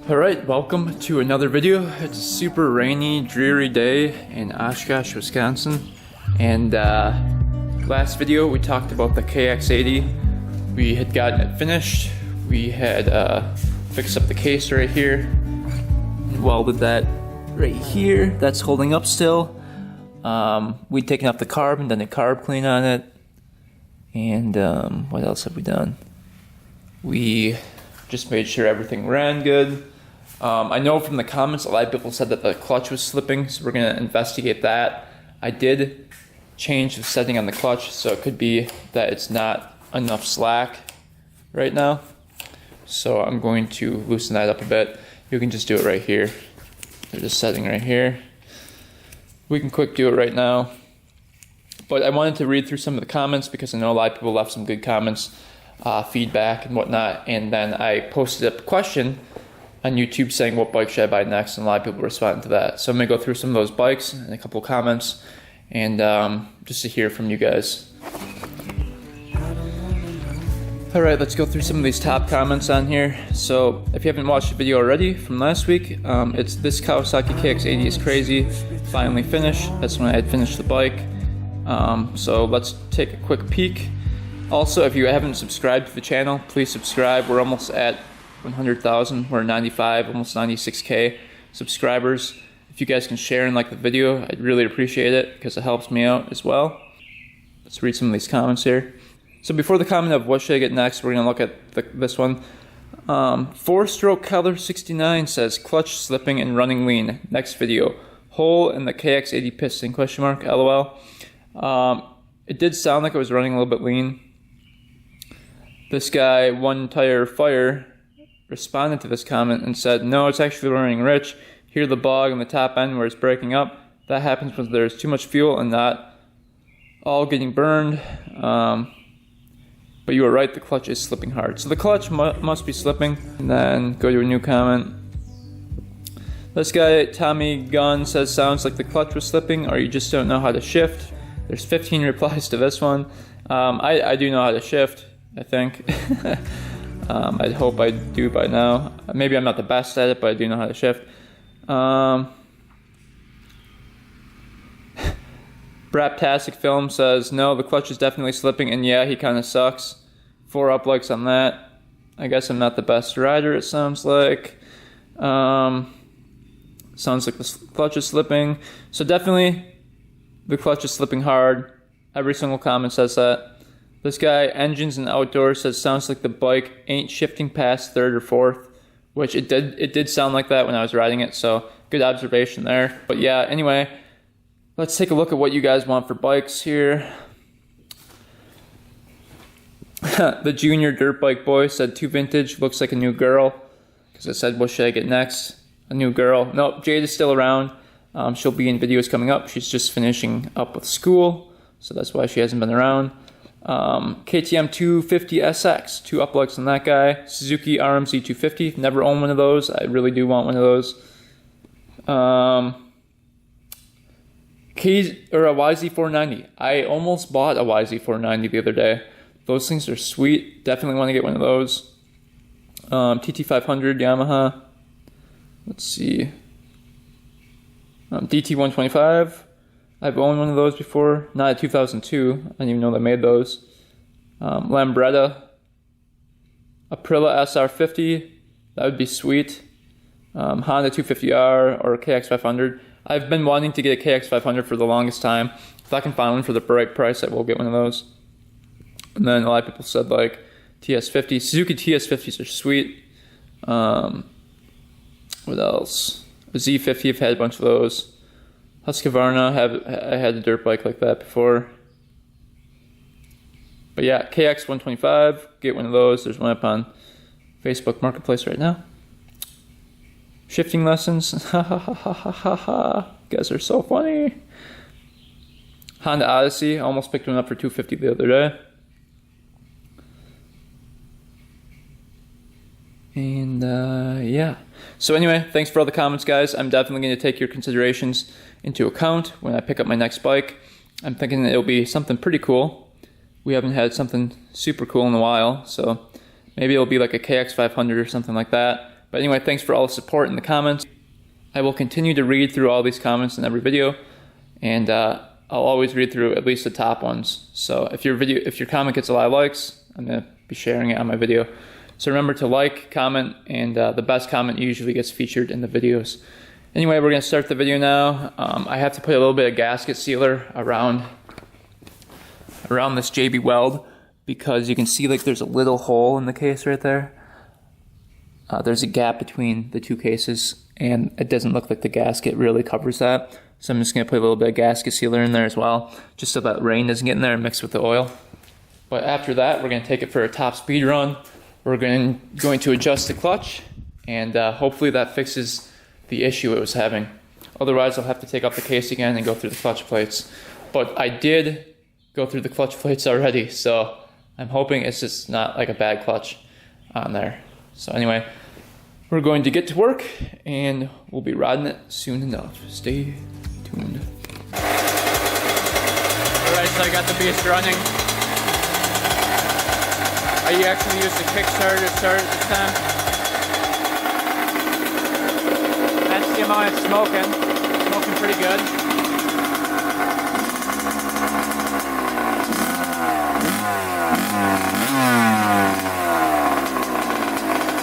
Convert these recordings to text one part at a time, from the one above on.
Alright, welcome to another video. It's a super rainy, dreary day in Oshkosh, Wisconsin. And last video we talked about the KX80. We had gotten it finished. We had fixed up the case right here. And welded that right here. That's holding up still. We'd taken off the carb and done a carb clean on it. And what else have we done? We just made sure everything ran good. I know from the comments a lot of people said that the clutch was slipping, so we're going to investigate that. I did change the setting on the clutch, so it could be that it's not enough slack right now. So I'm going to loosen that up a bit. You can just do it right here. There's a setting right here. We can quick do it right now. But I wanted to read through some of the comments because I know a lot of people left some good comments, feedback and whatnot. And then I posted a question on YouTube saying what bike should I buy next, and a lot of people responded to that. So I'm going to go through some of those bikes and a couple of comments and just to hear from you guys. Alright, let's go through some of these top comments on here. So if you haven't watched the video already from last week, it's this Kawasaki KX80 is crazy. Finally finished. That's when I had finished the bike. So let's take a quick peek. Also, if you haven't subscribed to the channel, please subscribe. We're almost at 100,000. We're 95, almost 96K subscribers. If you guys can share and like the video, I'd really appreciate it because it helps me out as well. Let's read some of these comments here. So before the comment of what should I get next, we're going to look at this one. 4-stroke Keller 69 says clutch slipping and running lean. Next video. Hole in the KX80 piston, question mark, LOL. It did sound like it was running a little bit lean. This guy, One Tire Fire, responded to this comment and said, no, it's actually running rich. Hear the bog on the top end where it's breaking up. That happens when there's too much fuel and not all getting burned. But you were right, the clutch is slipping hard. So the clutch must be slipping. And then go to a new comment. This guy, Tommy Gunn, says, sounds like the clutch was slipping or you just don't know how to shift. There's 15 replies to this one. I do know how to shift, I think. I hope I do by now. Maybe I'm not the best at it, but I do know how to shift. Braptastic Film says, no, the clutch is definitely slipping, and yeah, he kind of sucks. 4 up likes on that. I guess I'm not the best rider, it sounds like. Sounds like the clutch is slipping. So definitely, the clutch is slipping hard. Every single comment says that. This guy, Engines and Outdoors, says, sounds like the bike ain't shifting past 3rd or 4th, which it did sound like that when I was riding it, so good observation there. But yeah, anyway, let's take a look at what you guys want for bikes here. The Junior Dirt Bike Boy said, 2 vintage, looks like a new girl, because I said, what should I get next? A new girl. Nope, Jade is still around. She'll be in videos coming up. She's just finishing up with school, so that's why she hasn't been around. KTM 250 SX, 2 up likes on that guy. Suzuki RMZ 250, never owned one of those. I really do want one of those. A YZ490. I almost bought a YZ490 the other day. Those things are sweet. Definitely want to get one of those. TT500 Yamaha. Let's see. DT125. I've owned one of those before. Not a 2002. I didn't even know they made those. Lambretta. Aprilia SR50. That would be sweet. Honda 250R or KX500. I've been wanting to get a KX500 for the longest time. If I can find one for the right price, I will get one of those. And then a lot of people said like TS50. Suzuki TS50s are sweet. What else? A Z50, I've had a bunch of those. Husqvarna, I had a dirt bike like that before. But yeah, KX125, get one of those. There's one up on Facebook Marketplace right now. Shifting lessons, ha ha ha ha ha ha ha. You guys are so funny. Honda Odyssey, almost picked one up for $250 the other day. And yeah. So anyway, thanks for all the comments, guys. I'm definitely going to take your considerations into account when I pick up my next bike. I'm thinking that it'll be something pretty cool. We haven't had something super cool in a while, so maybe it'll be like a KX500 or something like that. But anyway, thanks for all the support in the comments. I will continue to read through all these comments in every video, and I'll always read through at least the top ones. So if your comment gets a lot of likes, I'm gonna be sharing it on my video. So remember to like, comment, and the best comment usually gets featured in the videos. Anyway, we're gonna start the video now. I have to put a little bit of gasket sealer around this JB Weld, because you can see like there's a little hole in the case right there. There's a gap between the two cases, and it doesn't look like the gasket really covers that. So I'm just gonna put a little bit of gasket sealer in there as well, just so that rain doesn't get in there and mix with the oil. But after that, we're gonna take it for a top speed run. We're going to adjust the clutch, and hopefully that fixes the issue it was having. Otherwise, I'll have to take off the case again and go through the clutch plates. But I did go through the clutch plates already, so I'm hoping it's just not like a bad clutch on there. So anyway, we're going to get to work, and we'll be riding it soon enough. Stay tuned. Alright, so I got the beast running. I actually used the Kickstarter to start it this time. That's the amount it's smoking. Smoking pretty good.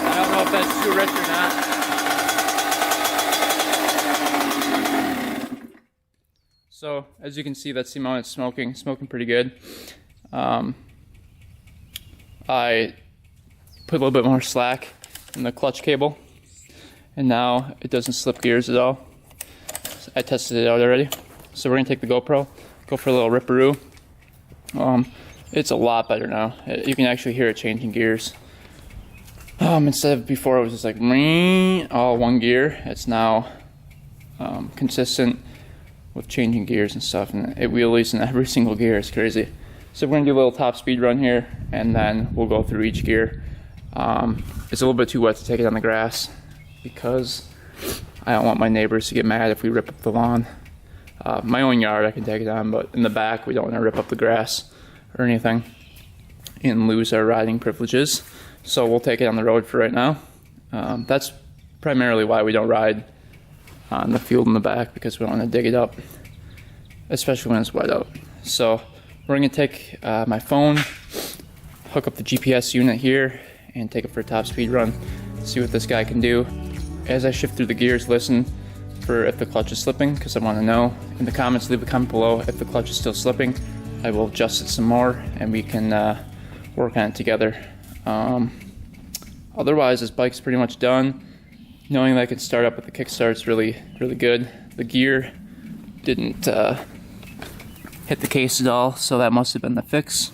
I don't know if that's too rich or not. So, as you can see, that's the amount it's smoking. Smoking pretty good. I put a little bit more slack in the clutch cable, and now it doesn't slip gears at all. I tested it out already. So we're gonna take the GoPro, go for a little ripperoo. It's a lot better now. You can actually hear it changing gears. Instead of before it was just like all one gear, it's now consistent with changing gears and stuff, and it wheelies in every single gear. It's crazy. So we're gonna do a little top speed run here, and then we'll go through each gear. It's a little bit too wet to take it on the grass, because I don't want my neighbors to get mad if we rip up the lawn. My own yard I can take it on, but in the back we don't want to rip up the grass or anything and lose our riding privileges. So we'll take it on the road for right now. That's primarily why we don't ride on the field in the back, because we don't want to dig it up, especially when it's wet out. So we're going to take my phone, hook up the GPS unit here, and take it for a top speed run. See what this guy can do. As I shift through the gears, listen for if the clutch is slipping, because I want to know. In the comments, leave a comment below if the clutch is still slipping. I will adjust it some more, and we can work on it together. Otherwise, this bike's pretty much done. Knowing that I can start up with the kickstart is really, really good. The gear didn't hit the case at all, so that must have been the fix.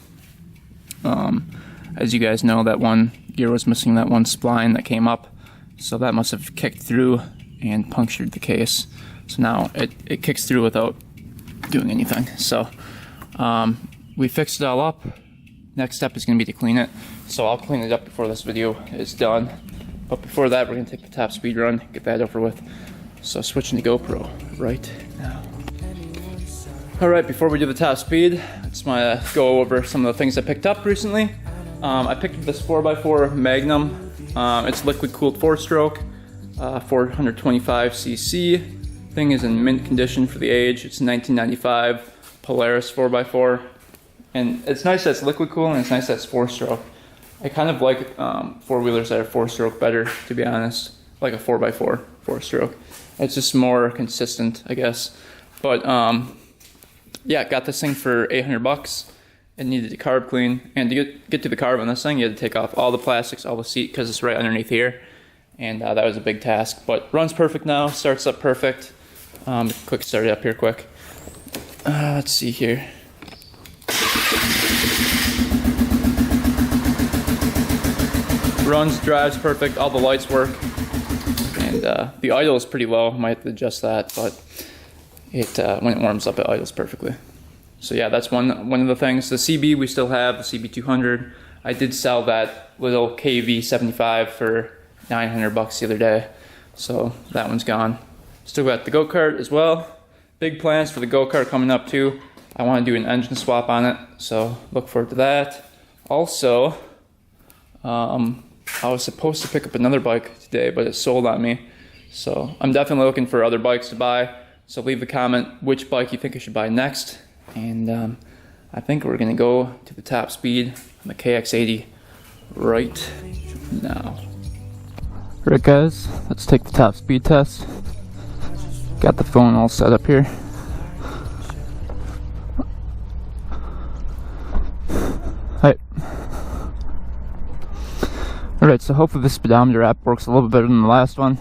As you guys know, that one gear was missing that one spline that came up, so that must have kicked through and punctured the case. So now it kicks through without doing anything. So we fixed it all up. Next step is going to be to clean it, so I'll clean it up before this video is done. But before that, we're going to take the top speed run, get that over with. So switching to GoPro right now. Alright, before we do the top speed, I just want to go over some of the things I picked up recently. I picked up this 4x4 Magnum. It's liquid cooled 4-stroke, 425cc. Thing is in mint condition for the age. It's a 1995 Polaris 4x4. And it's nice that it's liquid cooled, and it's nice that it's 4-stroke. I kind of like four-wheelers that are 4-stroke better, to be honest. Like a 4x4 4-stroke. It's just more consistent, I guess. But yeah, got this thing for 800 bucks. It needed a carb clean, and to get to the carb on this thing, you had to take off all the plastics, all the seat, because it's right underneath here, and that was a big task. But runs perfect now, starts up perfect. Quick start it up here quick. Let's see here. Runs, drives perfect, all the lights work, and the idle is pretty low. Might have to adjust that, but it when it warms up, it idles perfectly. So yeah, that's one of the things. The CB we still have, the CB200. I did sell that little KV75 for 900 bucks the other day, so that one's gone. Still got the go-kart as well. Big plans for the go-kart coming up too. I want to do an engine swap on it, so look forward to that. Also, I was supposed to pick up another bike today, but it sold on me. So I'm definitely looking for other bikes to buy. So leave a comment which bike you think I should buy next. And I think we're gonna go to the top speed on the KX80 right now. Alright guys, let's take the top speed test. Got the phone all set up here. Alright. Alright, so hopefully this speedometer app works a little bit better than the last one.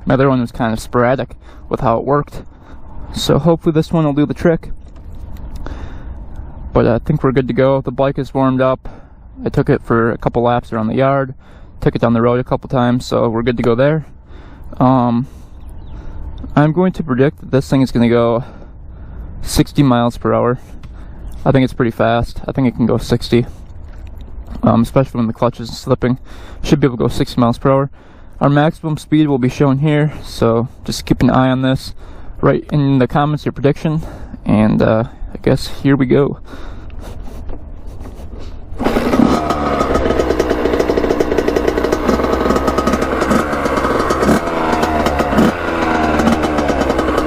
My other one was kind of sporadic with how it worked. So hopefully this one will do the trick. But I think we're good to go. The bike is warmed up. I took it for a couple laps around the yard. Took it down the road a couple times, so we're good to go there. I'm going to predict that this thing is going to go 60 miles per hour. I think it's pretty fast. I think it can go 60. Especially when the clutch isn't slipping. Should be able to go 60 miles per hour. Our maximum speed will be shown here, so just keep an eye on this. Write in the comments your prediction, and I guess here we go.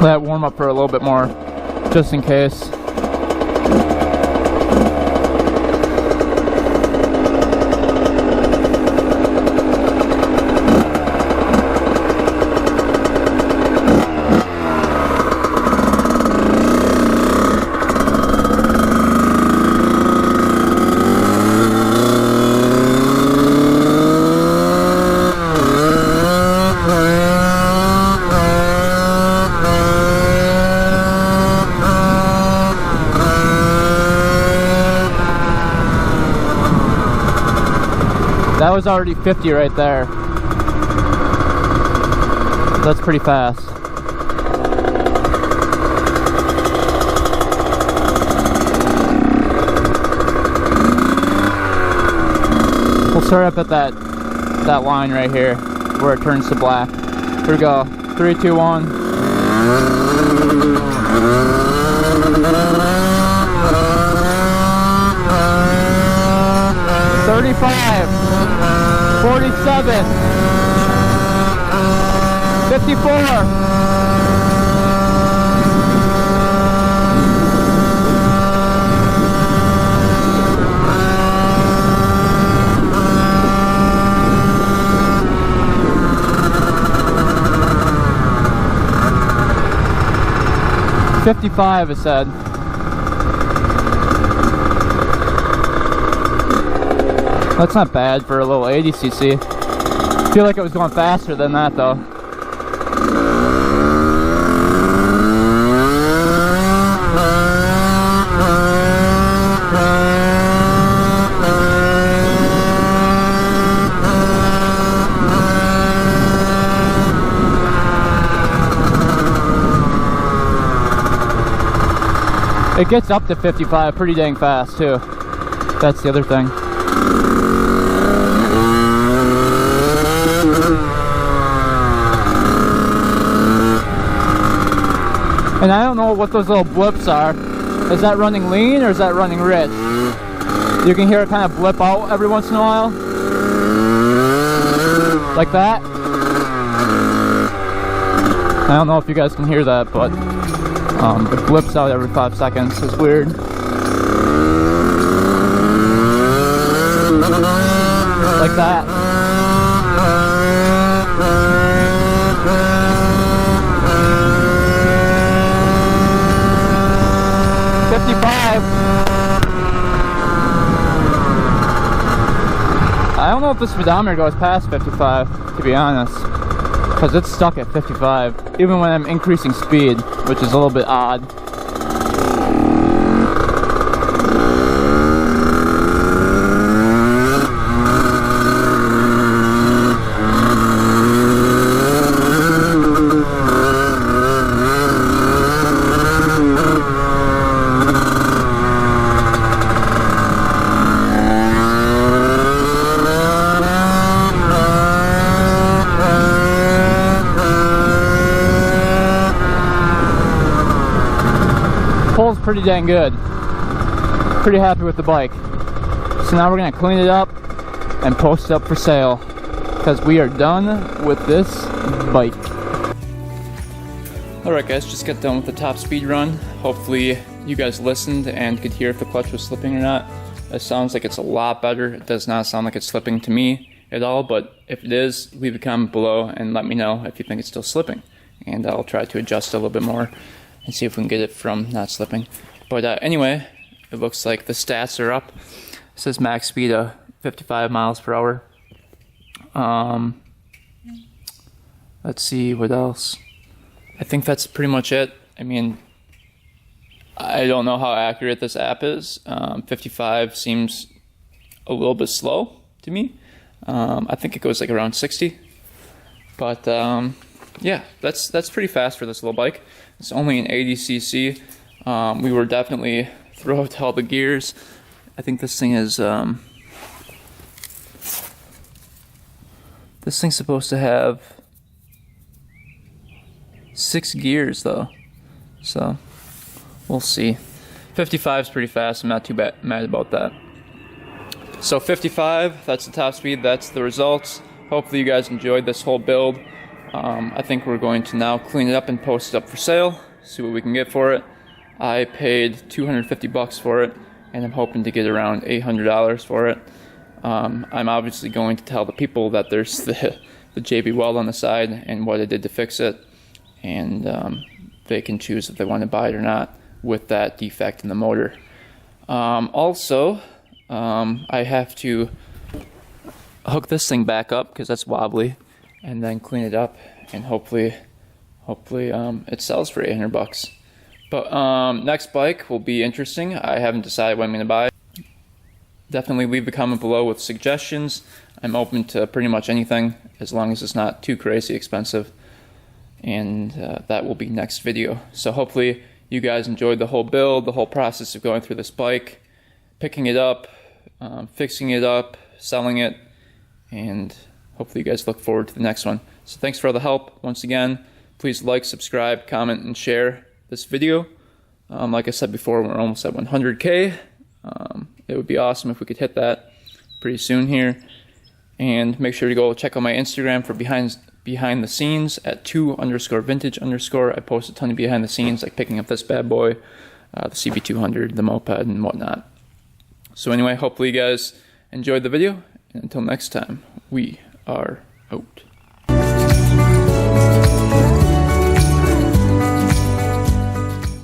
Let it warm up for a little bit more, just in case. That was already 50 right there. That's pretty fast. We'll start up at that line right here where it turns to black. Here we go. 3, 2, 1. 35. 47, 54, 55, it said. That's not bad for a little 80cc. I feel like it was going faster than that though. It gets up to 55 pretty dang fast too. That's the other thing. And I don't know what those little blips are. Is that running lean or is that running rich? You can hear it kind of blip out every once in a while. Like that. I don't know if you guys can hear that, but it blips out every 5 seconds. It's weird. Like that. I don't know if the speedometer goes past 55, to be honest, because it's stuck at 55, even when I'm increasing speed, which is a little bit odd. Pulls pretty dang good. Pretty happy with the bike. So now we're gonna clean it up and post it up for sale. because we are done with this bike. Alright guys, just got done with the top speed run. Hopefully you guys listened and could hear if the clutch was slipping or not. It sounds like it's a lot better. It does not sound like it's slipping to me at all, but if it is, leave a comment below and let me know if you think it's still slipping. And I'll try to adjust a little bit more and see if we can get it from not slipping. But anyway, it looks like the stats are up. It says max speed of 55 miles per hour. Let's see what else. I think that's pretty much it. I mean, I don't know how accurate this app is. 55 seems a little bit slow to me. I think it goes like around 60. But yeah, that's pretty fast for this little bike. It's only an 80cc. We were definitely throwing all the gears. I think this thing is this thing's supposed to have 6 gears though, so we'll see. 55 is pretty fast. I'm not too mad about that. So 55, that's the top speed, that's the results. Hopefully you guys enjoyed this whole build. I think we're going to now clean it up and post it up for sale, see what we can get for it. I paid 250 bucks for it, and I'm hoping to get around $800 for it. I'm obviously going to tell the people that there's the JB weld on the side and what I did to fix it, and they can choose if they want to buy it or not with that defect in the motor. Also, I have to hook this thing back up because that's wobbly, and then clean it up, and hopefully it sells for 800 bucks. But next bike will be interesting. I haven't decided what I'm going to buy. Definitely leave a comment below with suggestions. I'm open to pretty much anything as long as it's not too crazy expensive. And that will be next video. So hopefully you guys enjoyed the whole build, the whole process of going through this bike, picking it up, fixing it up, selling it, and hopefully you guys look forward to the next one. So thanks for all the help. Once again, please like, subscribe, comment, and share this video. Like I said before, we're almost at 100K. It would be awesome if we could hit that pretty soon here. And make sure to go check out my Instagram for behind the scenes at 2_vintage_. I post a ton of behind the scenes, like picking up this bad boy, the CB200, the moped, and whatnot. So anyway, hopefully you guys enjoyed the video. And until next time, we are out.